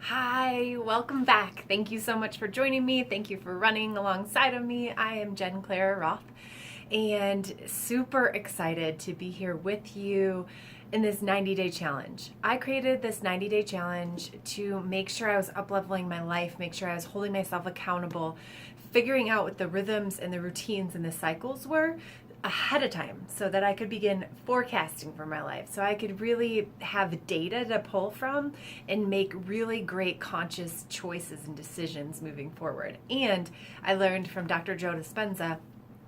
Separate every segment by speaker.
Speaker 1: Hi, welcome back. Thank you so much for joining me. Thank you for running alongside of me. I am Jen Claire Roth and super excited to be here with you in this 90-day challenge. I created this 90-day challenge to make sure I was up-leveling my life, make sure I was holding myself accountable, figuring out what the rhythms and the routines and the cycles were ahead of time so that I could begin forecasting for my life, so I could really have data to pull from and make really great conscious choices and decisions moving forward. And I learned from Dr. Joe Dispenza,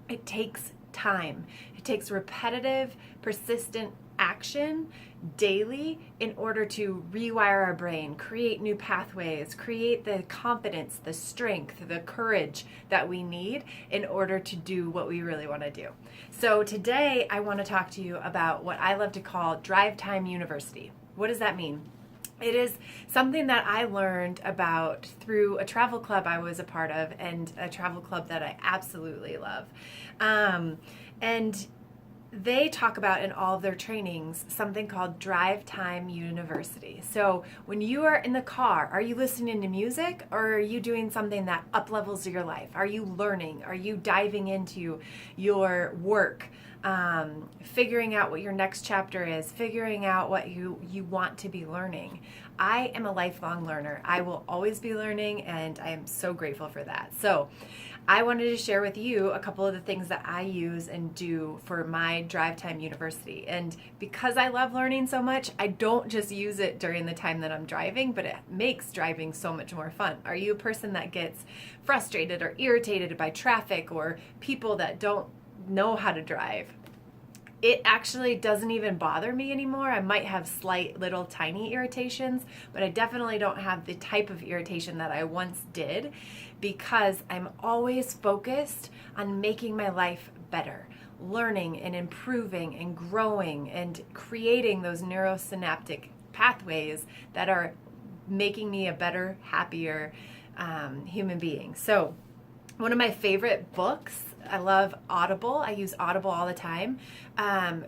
Speaker 1: it takes time. It takes repetitive, persistent action daily in order to rewire our brain, create new pathways, create the confidence, the strength, the courage that we need in order to do what we really want to do. So today I want to talk to you about what I love to call Drive Time University. What does that mean? It is something that I learned about through a travel club I was a part of, and a travel club that I absolutely love. And they talk about in all of their trainings something called Drive Time University. So when you are in the car, are you listening to music, or are you doing something that up-levels your life? Are you learning? Are you diving into your work? Figuring out what your next chapter is, figuring out what you want to be learning. I am a lifelong learner. I will always be learning, and I am so grateful for that. So I wanted to share with you a couple of the things that I use and do for my Drive Time University. And because I love learning so much, I don't just use it during the time that I'm driving, but it makes driving so much more fun. Are you a person that gets frustrated or irritated by traffic or people that don't know how to drive? It actually doesn't even bother me anymore. I might have slight little tiny irritations, but I definitely don't have the type of irritation that I once did, because I'm always focused on making my life better, learning and improving and growing and creating those neurosynaptic pathways that are making me a better, happier human being. So one of my favorite books, I love Audible. I use Audible all the time.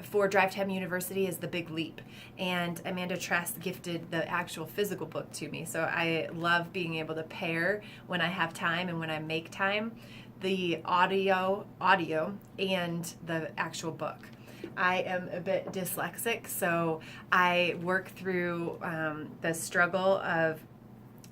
Speaker 1: For Drive Time University is The Big Leap. And Amanda Trask gifted the actual physical book to me. So I love being able to pair, when I have time and when I make time, the audio and the actual book. I am a bit dyslexic, so I work through the struggle of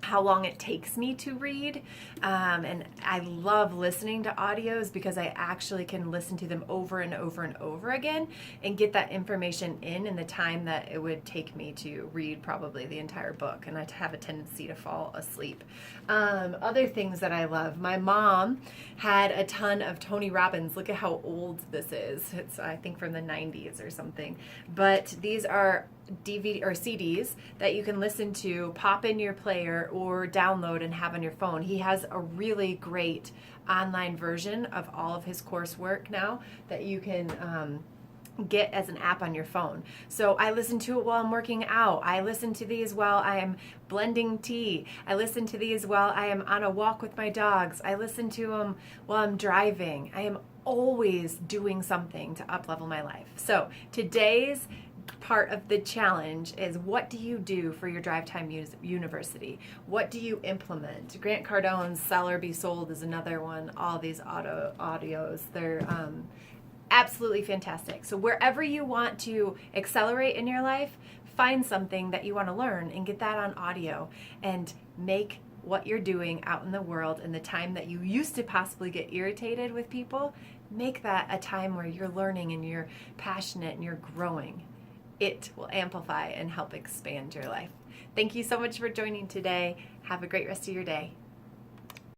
Speaker 1: how long it takes me to read, and I love listening to audios because I actually can listen to them over and over and over again and get that information in the time that it would take me to read probably the entire book, and I have a tendency to fall asleep. Other things that I love, my mom had a ton of Tony Robbins. Look at how old this is. It's, I think, from the 90s or something, but these are DVD or CDs that you can listen to, pop in your player, or download and have on your phone. He has a really great online version of all of his coursework now that you can get as an app on your phone. So I listen to it while I'm working out. I listen to these while I am blending tea. I listen to these while I am on a walk with my dogs. I listen to them while I'm driving. I am always doing something to up-level my life. So today's part of the challenge is, what do you do for your Drive Time University? What do you implement? Grant Cardone's Sell or Be Sold is another one. All these audios, they're absolutely fantastic. So wherever you want to accelerate in your life, find something that you want to learn and get that on audio, and make what you're doing out in the world and the time that you used to possibly get irritated with people, make that a time where you're learning and you're passionate and you're growing. It will amplify and help expand your life. Thank you so much for joining today. Have a great rest of your day.